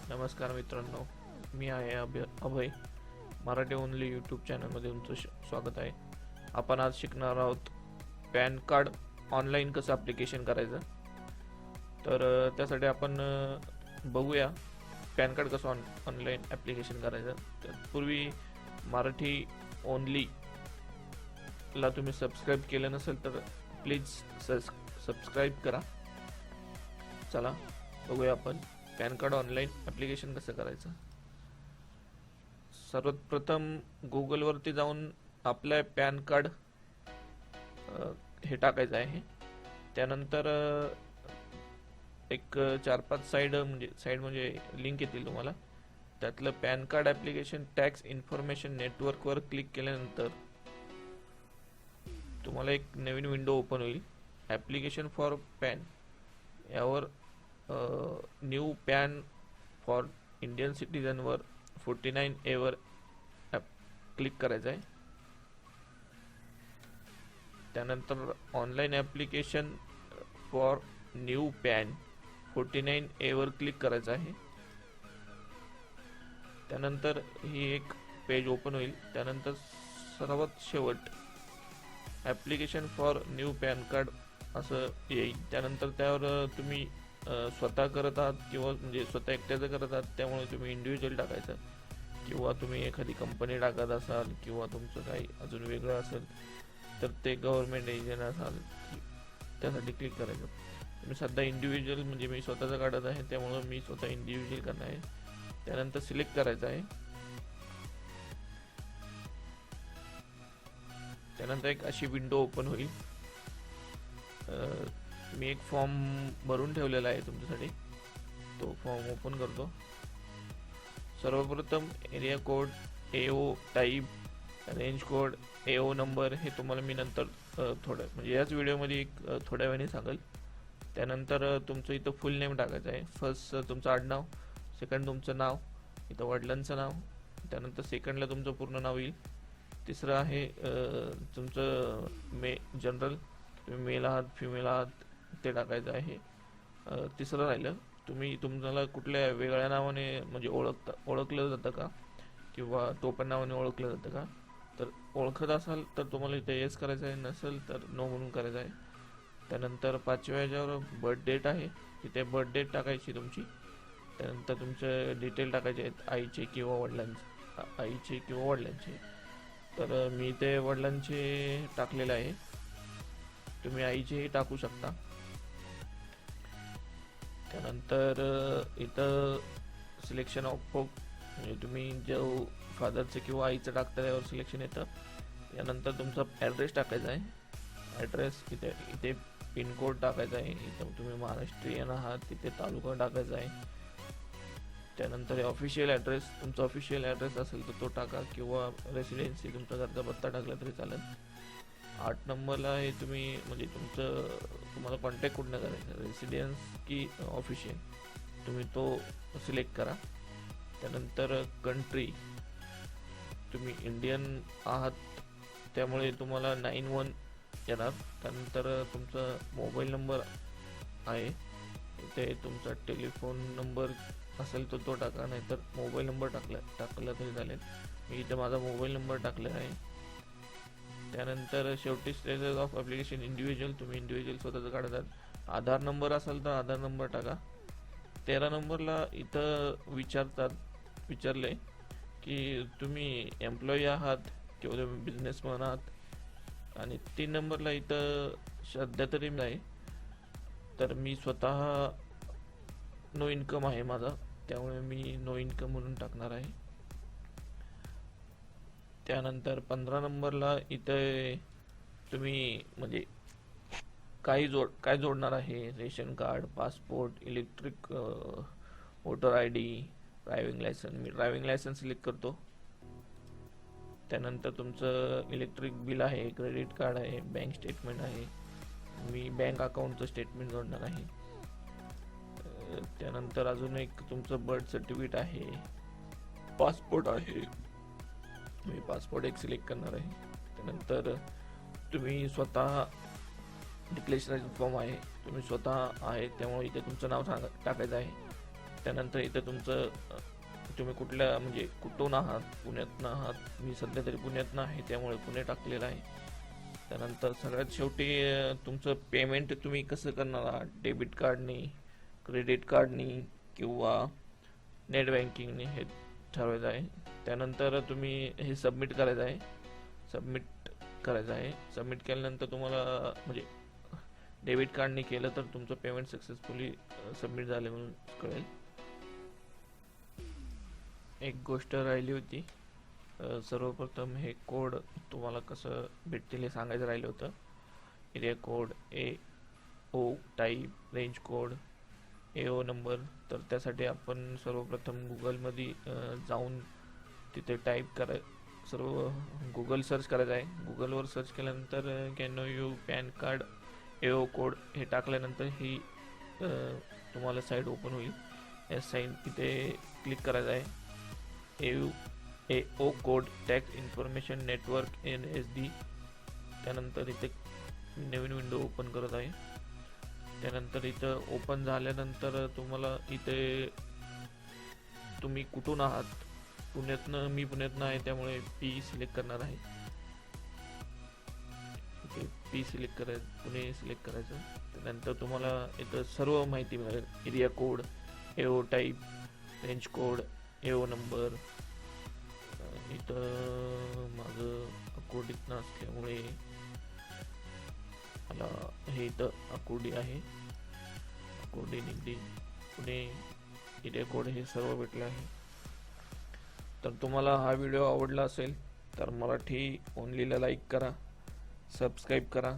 नमस्कार मित्रांनो, मी आहे अभय. मराठी ओनली यूट्यूब चॅनलमध्ये तुमचं स्वागत आहे. आपण आज शिकणार आहोत पॅन कार्ड ऑनलाईन कसं ॲप्लिकेशन करायचं. तर त्यासाठी आपण बघूया पॅन कार्ड कसं ऑनलाईन ॲप्लिकेशन करायचं. तर पूर्वी मराठी ओनली ला तुम्ही सबस्क्राईब केलं नसेल तर प्लीज सबस्क्राईब करा. चला बघूया आपण पॅन कार्ड ऑनलाईन ॲप्लिकेशन कसं करायचं. सर्वात प्रथम गुगलवरती जाऊन आपलं पॅन कार्ड हे टाकायचं आहे. त्यानंतर एक 4-5 साईड म्हणजे लिंक येतील तुम्हाला. त्यातलं PAN card application tax information नेटवर्कवर क्लिक केल्यानंतर तुम्हाला एक नवीन विंडो ओपन होईल. ॲप्लिकेशन फॉर पॅन यावर न्यू पॅन फॉर इंडियन सिटीजनवर 49A वर क्लिक करायचं आहे. त्यानंतर online application for new PAN 49A वर क्लिक करायचं आहे. त्यानंतर ही एक पेज ओपन होईल. त्यानंतर सर्वात शेवट application for new pan card असं येईल. त्यानंतर त्यावर तुम्ही स्वतः करत आहात किंवा म्हणजे स्वतः एकट्याचं करत आहात, त्यामुळे तुम्ही इंडिव्हिज्युअल टाकायचं, किंवा तुम्ही एखादी कंपनी टाकत असाल किंवा तुमचं काही अजून वेगळं असेल तर ते गव्हर्नमेंट एजंट असाल त्यासाठी क्लिक करायचं. मी सध्या इंडिव्हिज्युअल म्हणजे मी स्वतःचं काढत आहे, त्यामुळं मी स्वतः इंडिव्हिज्युअल करणार आहे. त्यानंतर सिलेक्ट करायचं आहे. त्यानंतर एक अशी विंडो ओपन होईल. मी एक फॉर्म भरून ठेवलेला आहे तुमच्यासाठी, तो फॉर्म ओपन करतो. सर्वप्रथम area code, AO type, range code, AO number हे तुम्हाला मी नंतर थोडं म्हणजे याच व्हिडिओमध्ये थोड्या वेळाने सांगेल. त्यानंतर तुमचं इथं फुल नेम टाकायचं आहे. फर्स्ट तुमचं आडनाव, सेकंड तुमचं नाव, इथं वडिलांचं नाव, त्यानंतर सेकंडला तुमचं पूर्ण नाव येईल. तिसरं आहे तुमचं जनरल, तुम्ही मेल आहात फिमेल आहात ते टाकायचं आहे. तिसरं राहिलं तुम्ही तुम्हाला कुठल्या वेगळ्या नावाने म्हणजे ओळखलं जातं का, किंवा टोपण नावाने ओळखलं जातं का. तर ओळखत असाल तर तुम्हाला इथे येस करायचं आहे, नसेल तर नो म्हणून करायचं आहे. त्यानंतर 5व्या ह्याच्यावर बर्थ डेट आहे, तिथे बर्थ डेट टाकायची तुमची. त्यानंतर तुमचे डिटेल टाकायचे आहेत आईचे किंवा वडिलांचे. तर मी ते वडिलांचे टाकलेले आहे, तुम्ही आईचेही टाकू शकता. त्यानंतर इथं सिलेक्शन ऑफ म्हणजे तुम्ही जो फादरचं किंवा आईचं टाकता त्यावर सिलेक्शन येतं. यानंतर तुमचा ॲड्रेस टाकायचा आहे. ॲड्रेस इथे पिनकोड टाकायचा आहे. इथं तुम्ही महाराष्ट्रीयन आहात तिथे तालुका टाकायचा आहे. त्यानंतर ऑफिशियल ॲड्रेस, तुमचा ऑफिशियल ॲड्रेस असेल तर तो टाका, किंवा रेसिडेन्सी तुमचा घरचा पत्ता टाकला तरी चालेल. 8 नंबरला आहे तुम्ही म्हणजे तुम्हाला कॉन्टॅक्ट कुठनं करायचं, रेसिडेन्स की ऑफिशियल, तुम्ही तो सिलेक्ट करा. त्यानंतर कंट्री, तुम्ही इंडियन आहात त्यामुळे तुम्हाला 91 येणार. त्यानंतर तुमचा मोबाईल नंबर आहे, इथे तुमचा टेलिफोन नंबर असेल तर तो टाका, नाहीतर मोबाईल नंबर टाकला तरी चालेल. मी इथे माझा मोबाईल नंबर टाकलेला आहे. त्यानंतर शेवटी स्टेटस ऑफ ॲप्लिकेशन इंडिव्हिज्युअल, तुम्ही इंडिव्हिज्युअल स्वतःचं काढतात. आधार नंबर असेल तर आधार नंबर टाका. 13 नंबरला इथं विचारले की तुम्ही एम्प्लॉई आहात किंवा तुम्ही बिझनेसमॅन आहात. आणि 3 नंबरला इथं सध्या तरी आहे, तर मी स्वतः नो इन्कम आहे माझा, त्यामुळे मी नो इन्कम म्हणून टाकणार आहे. त्यानंतर 15 नंबरला इथे तुम्ही म्हणजे काय जोडणार आहे, ration card, passport, electric voter ID, driving licence. मी ड्रायव्हिंग लायसन्स सिलेक्ट करतो. त्यानंतर तुमचं इलेक्ट्रिक बिल आहे, क्रेडिट कार्ड आहे, बँक स्टेटमेंट आहे. मी बँक अकाउंटचं स्टेटमेंट जोडणार आहे. त्यानंतर अजून एक तुमचं बर्थ सर्टिफिकेट आहे, पासपोर्ट आहे, मी पासपोर्ट एक सिलेक्ट करणार आहे. त्यानंतर तुम्ही स्वतः डिक्लेरेशन फॉर्म आहे, तुम्ही स्वतः आहे त्यामुळे इथे तुमचं नाव टाकायचं आहे. त्यानंतर इथं तुमचं तुम्ही कुठल्या म्हणजे कुठून आहात, पुण्यातनं आहात, मी सध्या तरी पुण्यातनं आहे त्यामुळे पुणे टाकलेलं आहे. त्यानंतर सगळ्यात शेवटी तुमचं पेमेंट तुम्ही कसं करणार आहात, डेबिट कार्डनी, क्रेडिट कार्डनी किंवा नेट बँकिंगने हे ठरवायचं आहे. त्यानंतर तुम्ही हे सबमिट करायचं आहे. सबमिट केल्यानंतर तुम्हाला म्हणजे डेबिट कार्डने केलं तर तुमचं पेमेंट सक्सेसफुली सबमिट झाले म्हणून कळेल. एक गोष्ट राहिली होती, सर्वप्रथम हे कोड तुम्हाला कसं भेटतील हे सांगायचं राहिलं होतं. Area code, AO type, range code, AO number. तर त्यासाठी आपण सर्वप्रथम गुगलमध्ये जाऊन तिथे टाईप सर्व गुगल सर्च करायचं आहे. गुगलवर सर्च केल्यानंतर can you pan card AO code हे टाकल्यानंतर ही तुम्हाला साईट ओपन होईल. या साईट इथे क्लिक करायचं आहे. AO code tax information network NSD. त्यानंतर इथे नवीन विंडो ओपन करत आहे. त्यानंतर इथं ओपन झाल्यानंतर तुम्हाला इथे तुम्ही कुठून आहात, पुण्यातनं, मी पुण्यातनं आहे त्यामुळे P सिलेक्ट करणार आहे. इथे P सिलेक्ट करायचं, पुणे सिलेक्ट करायचं. त्यानंतर तुम्हाला इथं सर्व माहिती मिळेल. Area code, AO type, range code, AO number. इथं माझं अकोडीत नसल्यामुळे मला हे इथं अकोडी आहे. अकोडी, निगडी, पुणे, एरिया कोड हे सर्व भेटलं आहे. तर तुम्हाला हा व्हिडिओ आवडला असेल तर मराठी ओनलीला लाईक करा, सबस्क्राईब करा